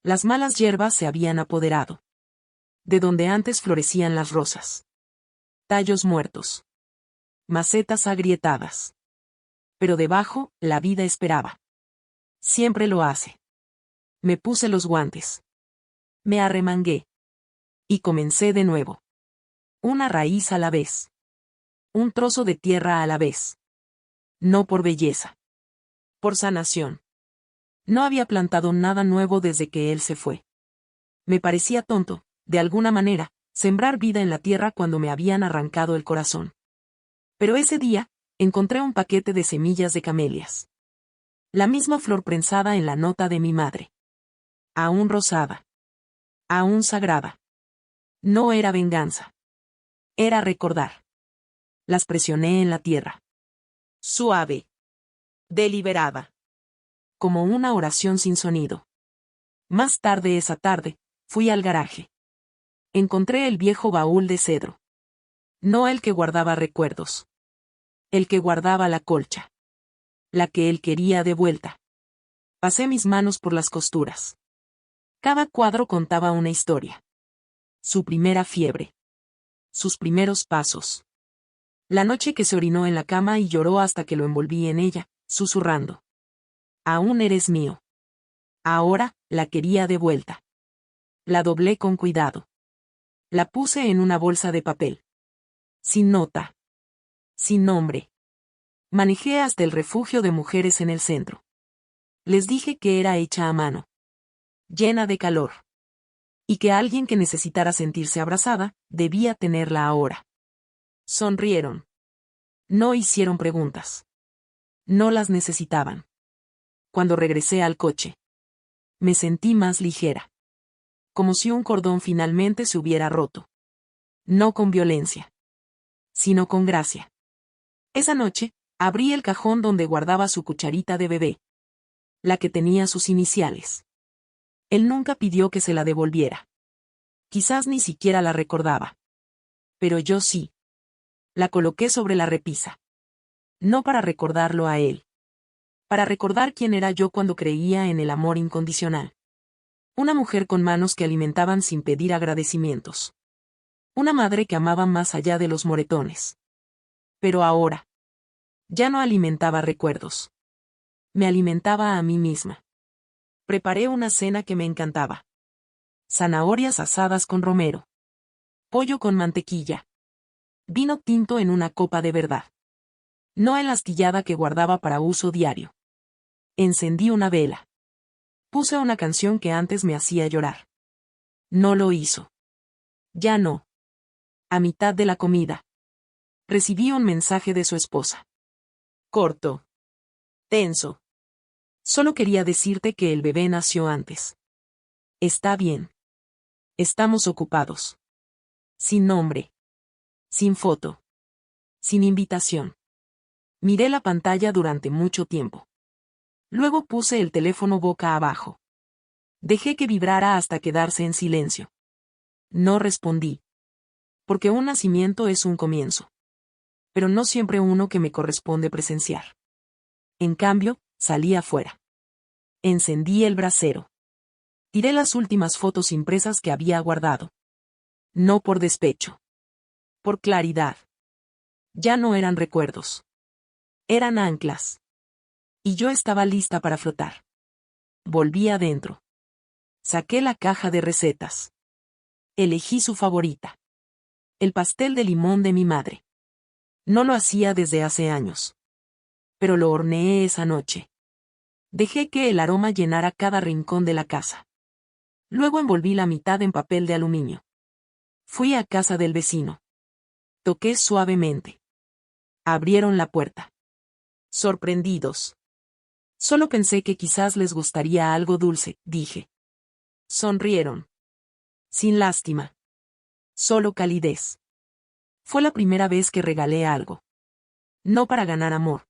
Las malas hierbas se habían apoderado. De donde antes florecían las rosas. Tallos muertos. Macetas agrietadas. Pero debajo, la vida esperaba. Siempre lo hace. Me puse los guantes. Me arremangué. Y comencé de nuevo. Una raíz a la vez. Un trozo de tierra a la vez. No por belleza. Por sanación. No había plantado nada nuevo desde que él se fue. Me parecía tonto, de alguna manera, sembrar vida en la tierra cuando me habían arrancado el corazón. Pero ese día, encontré un paquete de semillas de camelias. La misma flor prensada en la nota de mi madre. Aún rosada. Aún sagrada. No era venganza. Era recordar. Las presioné en la tierra. Suave. Deliberada. Como una oración sin sonido. Más tarde esa tarde, fui al garaje. Encontré el viejo baúl de cedro. No el que guardaba recuerdos. El que guardaba la colcha. La que él quería de vuelta. Pasé mis manos por las costuras. Cada cuadro contaba una historia. Su primera fiebre. Sus primeros pasos. La noche que se orinó en la cama y lloró hasta que lo envolví en ella, susurrando. Aún eres mío. Ahora, la quería de vuelta. La doblé con cuidado. La puse en una bolsa de papel. Sin nota. Sin nombre. Manejé hasta el refugio de mujeres en el centro. Les dije que era hecha a mano. Llena de calor. Y que alguien que necesitara sentirse abrazada, debía tenerla ahora. Sonrieron. No hicieron preguntas. No las necesitaban. Cuando regresé al coche. Me sentí más ligera. Como si un cordón finalmente se hubiera roto. No con violencia. Sino con gracia. Esa noche, abrí el cajón donde guardaba su cucharita de bebé. La que tenía sus iniciales. Él nunca pidió que se la devolviera. Quizás ni siquiera la recordaba. Pero yo sí. La coloqué sobre la repisa. No para recordarlo a él. Para recordar quién era yo cuando creía en el amor incondicional. Una mujer con manos que alimentaban sin pedir agradecimientos. Una madre que amaba más allá de los moretones. Pero ahora. Ya no alimentaba recuerdos. Me alimentaba a mí misma. Preparé una cena que me encantaba. Zanahorias asadas con romero. Pollo con mantequilla. Vino tinto en una copa de verdad. No en la astillada que guardaba para uso diario. Encendí una vela. Puse una canción que antes me hacía llorar. No lo hizo. Ya no. A mitad de la comida. Recibí un mensaje de su esposa. Corto. Tenso. Solo quería decirte que el bebé nació antes. Está bien. Estamos ocupados. Sin nombre. Sin foto. Sin invitación. Miré la pantalla durante mucho tiempo. Luego puse el teléfono boca abajo. Dejé que vibrara hasta quedarse en silencio. No respondí. Porque un nacimiento es un comienzo. Pero no siempre uno que me corresponde presenciar. En cambio, salí afuera. Encendí el brasero. Tiré las últimas fotos impresas que había guardado. No por despecho. Por claridad. Ya no eran recuerdos. Eran anclas. Y yo estaba lista para flotar. Volví adentro. Saqué la caja de recetas. Elegí su favorita. El pastel de limón de mi madre. No lo hacía desde hace años. Pero lo horneé esa noche. Dejé que el aroma llenara cada rincón de la casa. Luego envolví la mitad en papel de aluminio. Fui a casa del vecino. Toqué suavemente. Abrieron la puerta. Sorprendidos. Solo pensé que quizás les gustaría algo dulce, dije. Sonrieron. Sin lástima. Solo calidez. Fue la primera vez que regalé algo. No para ganar amor.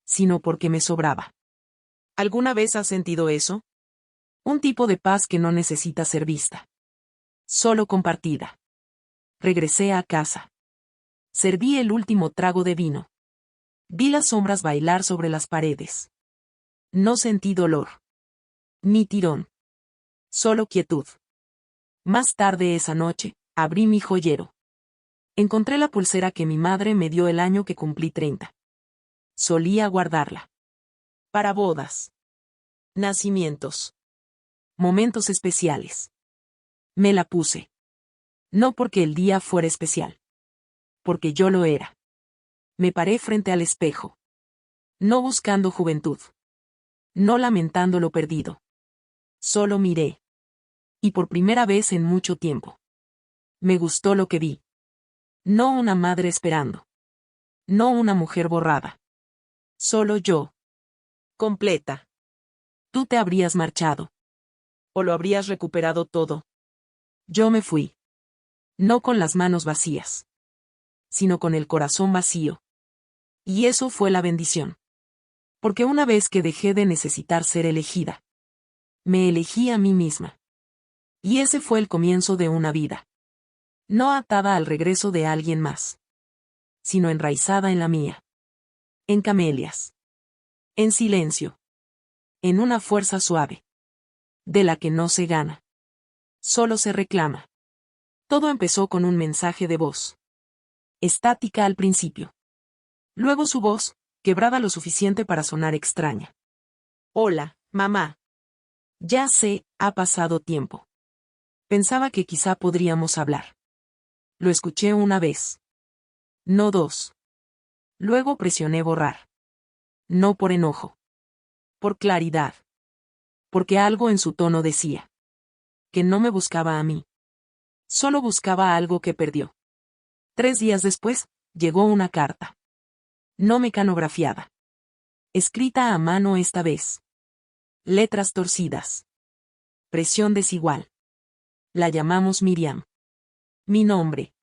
sino porque me sobraba. ¿Alguna vez has sentido eso? Un tipo de paz que no necesita ser vista. Solo compartida. Regresé a casa. Serví el último trago de vino. Vi las sombras bailar sobre las paredes. No sentí dolor. Ni tirón. Solo quietud. Más tarde esa noche, abrí mi joyero. Encontré la pulsera que mi madre me dio el año que cumplí 30. Solía guardarla. Para bodas. Nacimientos. Momentos especiales. Me la puse. No porque el día fuera especial. Porque yo lo era. Me paré frente al espejo. No buscando juventud. No lamentando lo perdido. Solo miré. Y por primera vez en mucho tiempo. Me gustó lo que vi. No una madre esperando. No una mujer borrada. Solo yo. Completa. Tú te habrías marchado. O lo habrías recuperado todo. Yo me fui. No con las manos vacías. Sino con el corazón vacío. Y eso fue la bendición. Porque una vez que dejé de necesitar ser elegida, me elegí a mí misma. Y ese fue el comienzo de una vida. No atada al regreso de alguien más. Sino enraizada en la mía. En camelias. En silencio. En una fuerza suave. De la que no se gana. Solo se reclama. Todo empezó con un mensaje de voz. Estática al principio. Luego su voz, quebrada lo suficiente para sonar extraña. Hola, mamá. Ya sé, ha pasado tiempo. Pensaba que quizá podríamos hablar. Lo escuché una vez. No dos. Luego presioné borrar. No por enojo. Por claridad. Porque algo en su tono decía. Que no me buscaba a mí. Solo buscaba algo que perdió. 3 días después, llegó una carta. No mecanografiada. Escrita a mano esta vez. Letras torcidas. Presión desigual. La llamamos Miriam. Mi nombre.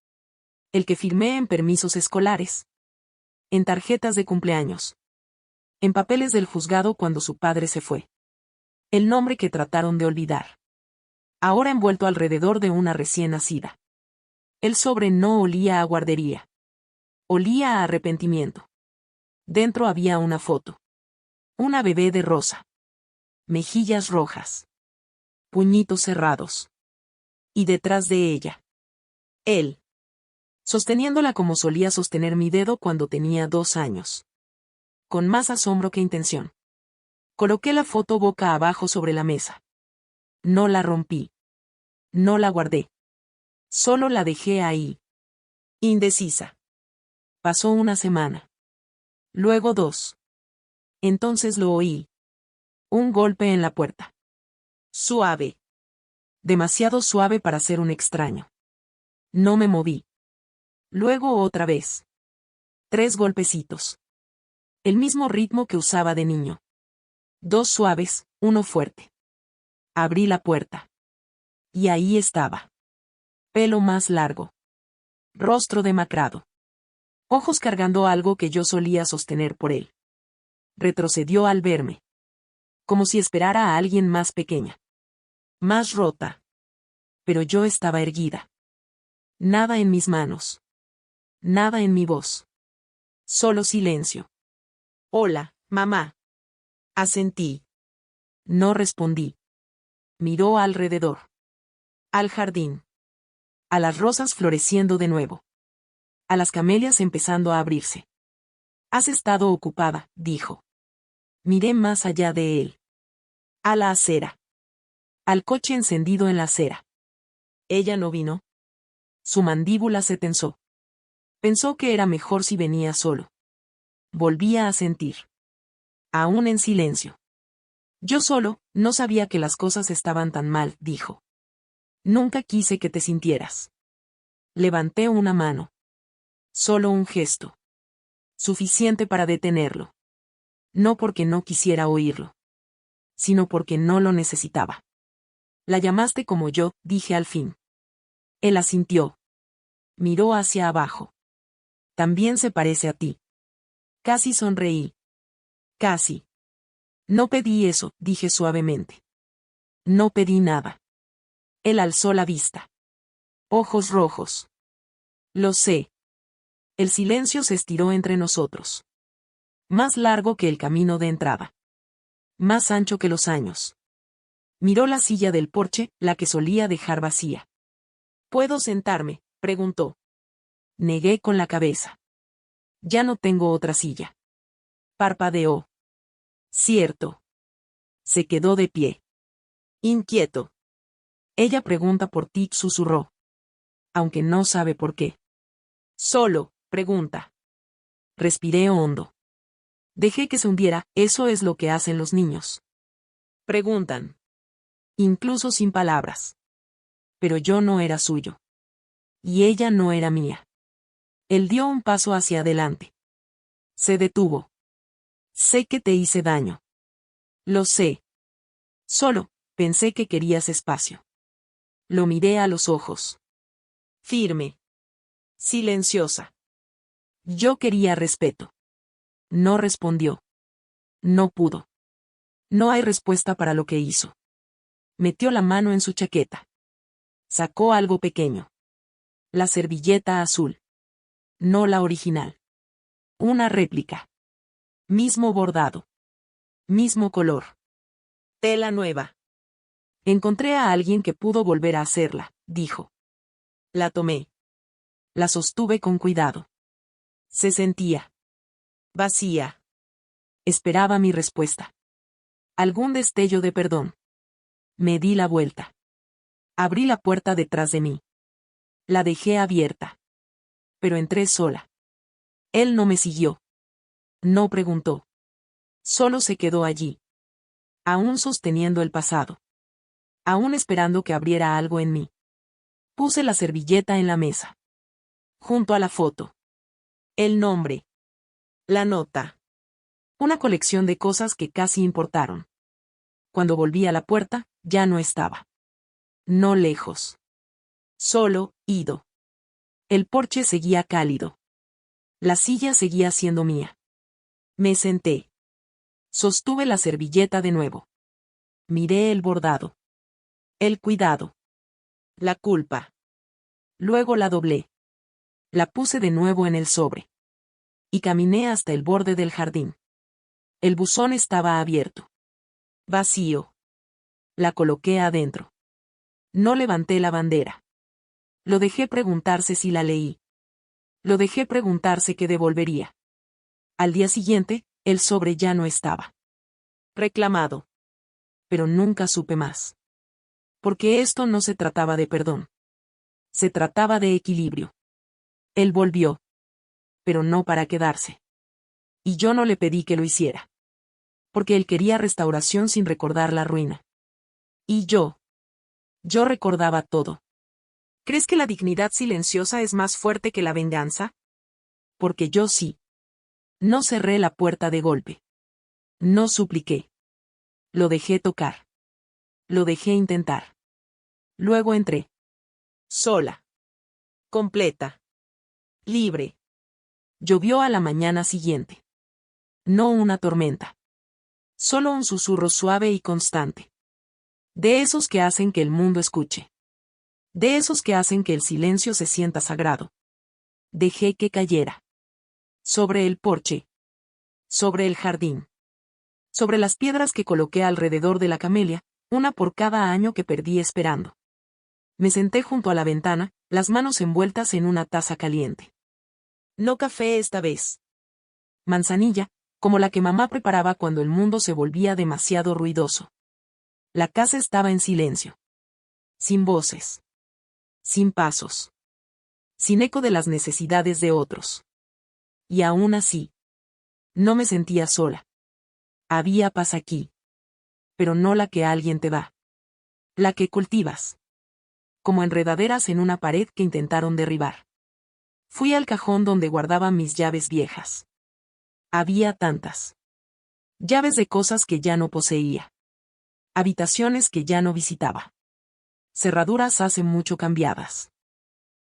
El que firmé en permisos escolares. En tarjetas de cumpleaños. En papeles del juzgado cuando su padre se fue. El nombre que trataron de olvidar. Ahora envuelto alrededor de una recién nacida. El sobre no olía a guardería. Olía a arrepentimiento. Dentro había una foto. Una bebé de rosa. Mejillas rojas. Puñitos cerrados. Y detrás de ella. Él. Sosteniéndola como solía sostener mi dedo cuando tenía 2 años. Con más asombro que intención. Coloqué la foto boca abajo sobre la mesa. No la rompí. No la guardé. Solo la dejé ahí. Indecisa. Pasó una semana. Luego 2. Entonces lo oí. Un golpe en la puerta. Suave. Demasiado suave para ser un extraño. No me moví. Luego otra vez. 3 golpecitos. El mismo ritmo que usaba de niño. 2 suaves, uno fuerte. Abrí la puerta. Y ahí estaba. Pelo más largo. Rostro demacrado. Ojos cargando algo que yo solía sostener por él. Retrocedió al verme. Como si esperara a alguien más pequeña. Más rota. Pero yo estaba erguida. Nada en mis manos. Nada en mi voz. Solo silencio. Hola, mamá. Asentí. No respondí. Miró alrededor. Al jardín. A las rosas floreciendo de nuevo. A las camelias empezando a abrirse. Has estado ocupada, dijo. Miré más allá de él. A la acera. Al coche encendido en la acera. ¿Ella no vino? Su mandíbula se tensó. Pensó que era mejor si venía solo. Volvía a sentir. Aún en silencio. Yo solo, no sabía que las cosas estaban tan mal, dijo. Nunca quise que te sintieras. Levanté una mano. Solo un gesto. Suficiente para detenerlo. No porque no quisiera oírlo. Sino porque no lo necesitaba. La llamaste como yo, dije al fin. Él asintió. Miró hacia abajo. También se parece a ti. Casi sonreí. Casi. No pedí eso, dije suavemente. No pedí nada. Él alzó la vista. Ojos rojos. Lo sé. El silencio se estiró entre nosotros. Más largo que el camino de entrada. Más ancho que los años. Miró la silla del porche, la que solía dejar vacía. ¿Puedo sentarme?, preguntó. Negué con la cabeza. Ya no tengo otra silla. Parpadeó. Cierto. Se quedó de pie. Inquieto. Ella pregunta por ti, susurró. Aunque no sabe por qué. Solo, pregunta. Respiré hondo. Dejé que se hundiera, eso es lo que hacen los niños. Preguntan. Incluso sin palabras. Pero yo no era suyo. Y ella no era mía. Él dio un paso hacia adelante. Se detuvo. Sé que te hice daño. Lo sé. Solo, pensé que querías espacio. Lo miré a los ojos. Firme. Silenciosa. Yo quería respeto. No respondió. No pudo. No hay respuesta para lo que hizo. Metió la mano en su chaqueta. Sacó algo pequeño. La servilleta azul. No la original. Una réplica. Mismo bordado. Mismo color. Tela nueva. Encontré a alguien que pudo volver a hacerla, dijo. La tomé. La sostuve con cuidado. Se sentía vacía. Esperaba mi respuesta. Algún destello de perdón. Me di la vuelta. Abrí la puerta detrás de mí. La dejé abierta. Pero entré sola. Él no me siguió. No preguntó. Solo se quedó allí. Aún sosteniendo el pasado. Aún esperando que abriera algo en mí. Puse la servilleta en la mesa. Junto a la foto. El nombre. La nota. Una colección de cosas que casi importaron. Cuando volví a la puerta, ya no estaba. No lejos. Solo, ido. El porche seguía cálido. La silla seguía siendo mía. Me senté. Sostuve la servilleta de nuevo. Miré el bordado. El cuidado. La culpa. Luego la doblé. La puse de nuevo en el sobre. Y caminé hasta el borde del jardín. El buzón estaba abierto. Vacío. La coloqué adentro. No levanté la bandera. Lo dejé preguntarse si la leí. Lo dejé preguntarse qué devolvería. Al día siguiente, el sobre ya no estaba. Reclamado. Pero nunca supe más. Porque esto no se trataba de perdón. Se trataba de equilibrio. Él volvió. Pero no para quedarse. Y yo no le pedí que lo hiciera. Porque él quería restauración sin recordar la ruina. Y yo recordaba todo. ¿Crees que la dignidad silenciosa es más fuerte que la venganza? Porque yo sí. No cerré la puerta de golpe. No supliqué. Lo dejé tocar. Lo dejé intentar. Luego entré. Sola. Completa. Libre. Llovió a la mañana siguiente. No una tormenta. Solo un susurro suave y constante. De esos que hacen que el mundo escuche. De esos que hacen que el silencio se sienta sagrado. Dejé que cayera. Sobre el porche. Sobre el jardín. Sobre las piedras que coloqué alrededor de la camelia, una por cada año que perdí esperando. Me senté junto a la ventana, las manos envueltas en una taza caliente. No café esta vez. Manzanilla, como la que mamá preparaba cuando el mundo se volvía demasiado ruidoso. La casa estaba en silencio. Sin voces. Sin pasos. Sin eco de las necesidades de otros. Y aún así. No me sentía sola. Había paz aquí. Pero no la que alguien te da. La que cultivas. Como enredaderas en una pared que intentaron derribar. Fui al cajón donde guardaba mis llaves viejas. Había tantas. Llaves de cosas que ya no poseía. Habitaciones que ya no visitaba. Cerraduras hace mucho cambiadas.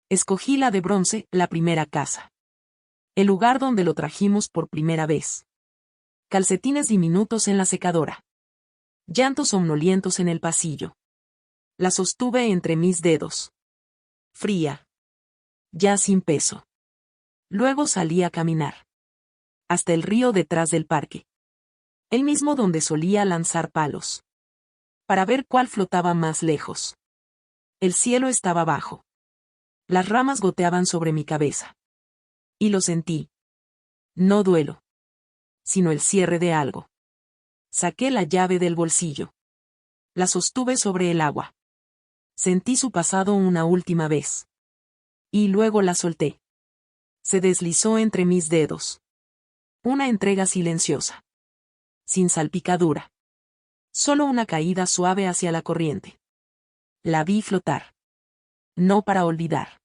Escogí la de bronce, la primera casa. El lugar donde lo trajimos por primera vez. Calcetines diminutos en la secadora. Llantos somnolientos en el pasillo. La sostuve entre mis dedos. Fría. Ya sin peso. Luego salí a caminar. Hasta el río detrás del parque. El mismo donde solía lanzar palos. Para ver cuál flotaba más lejos. El cielo estaba bajo. Las ramas goteaban sobre mi cabeza. Y lo sentí. No duelo. Sino el cierre de algo. Saqué la llave del bolsillo. La sostuve sobre el agua. Sentí su pasado una última vez. Y luego la solté. Se deslizó entre mis dedos. Una entrega silenciosa. Sin salpicadura. Solo una caída suave hacia la corriente. La vi flotar. No para olvidar.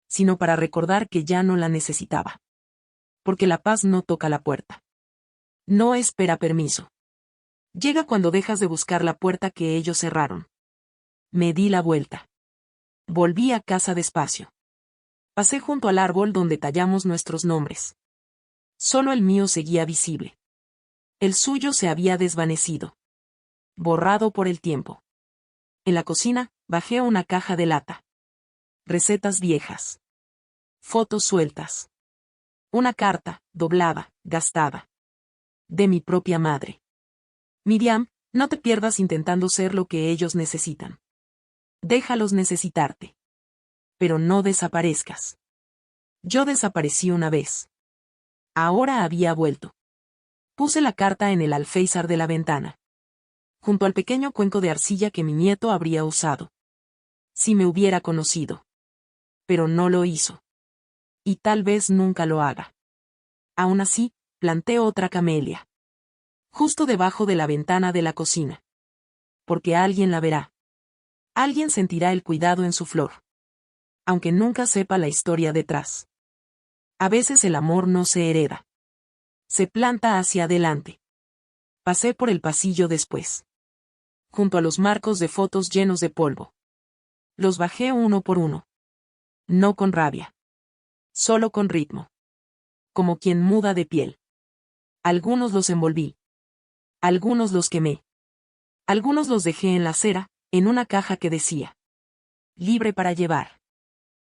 Sino para recordar que ya no la necesitaba. Porque la paz no toca la puerta. No espera permiso. Llega cuando dejas de buscar la puerta que ellos cerraron. Me di la vuelta. Volví a casa despacio. Pasé junto al árbol donde tallamos nuestros nombres. Solo el mío seguía visible. El suyo se había desvanecido. Borrado por el tiempo. En la cocina, bajé una caja de lata. Recetas viejas. Fotos sueltas. Una carta, doblada, gastada. De mi propia madre. Miriam, no te pierdas intentando ser lo que ellos necesitan. Déjalos necesitarte. Pero no desaparezcas. Yo desaparecí una vez. Ahora había vuelto. Puse la carta en el alféizar de la ventana. Junto al pequeño cuenco de arcilla que mi nieto habría usado. Si me hubiera conocido. Pero no lo hizo. Y tal vez nunca lo haga. Aún así, planté otra camelia. Justo debajo de la ventana de la cocina. Porque alguien la verá. Alguien sentirá el cuidado en su flor. Aunque nunca sepa la historia detrás. A veces el amor no se hereda. Se planta hacia adelante. Pasé por el pasillo después. Junto a los marcos de fotos llenos de polvo. Los bajé uno por uno. No con rabia. Solo con ritmo. Como quien muda de piel. Algunos los envolví. Algunos los quemé. Algunos los dejé en la acera, en una caja que decía. Libre para llevar.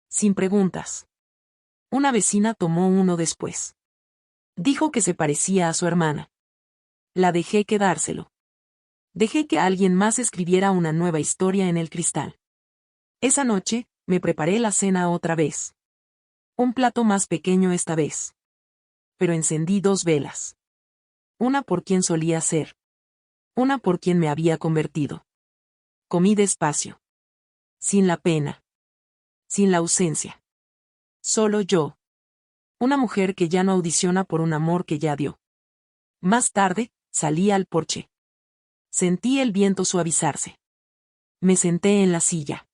Sin preguntas. Una vecina tomó uno después. Dijo que se parecía a su hermana. La dejé quedárselo. Dejé que alguien más escribiera una nueva historia en el cristal. Esa noche, me preparé la cena otra vez. Un plato más pequeño esta vez. Pero encendí 2 velas. Una por quien solía ser. Una por quien me había convertido. Comí despacio. Sin la pena. Sin la ausencia. Solo yo. Una mujer que ya no audiciona por un amor que ya dio. Más tarde, salí al porche. Sentí el viento suavizarse. Me senté en la silla.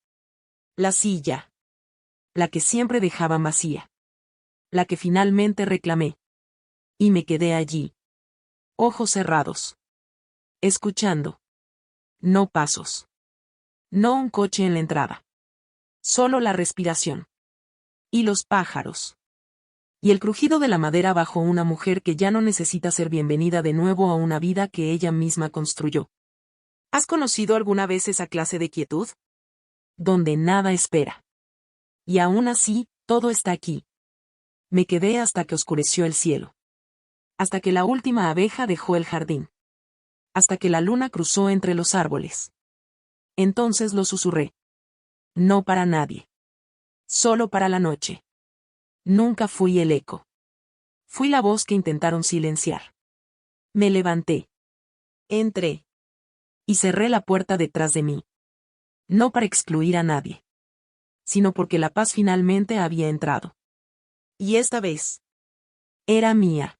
La silla. La que siempre dejaban vacía. La que finalmente reclamé. Y me quedé allí. Ojos cerrados. Escuchando. No pasos. No un coche en la entrada. Solo la respiración. Y los pájaros. Y el crujido de la madera bajo una mujer que ya no necesita ser bienvenida de nuevo a una vida que ella misma construyó. ¿Has conocido alguna vez esa clase de quietud? Donde nada espera. Y aún así, todo está aquí. Me quedé hasta que oscureció el cielo. Hasta que la última abeja dejó el jardín. Hasta que la luna cruzó entre los árboles. Entonces lo susurré. No para nadie. Solo para la noche. Nunca fui el eco. Fui la voz que intentaron silenciar. Me levanté. Entré. Y cerré la puerta detrás de mí. No para excluir a nadie. Sino porque la paz finalmente había entrado. Y esta vez. Era mía.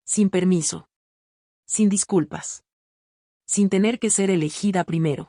Sin permiso. Sin disculpas. Sin tener que ser elegida primero.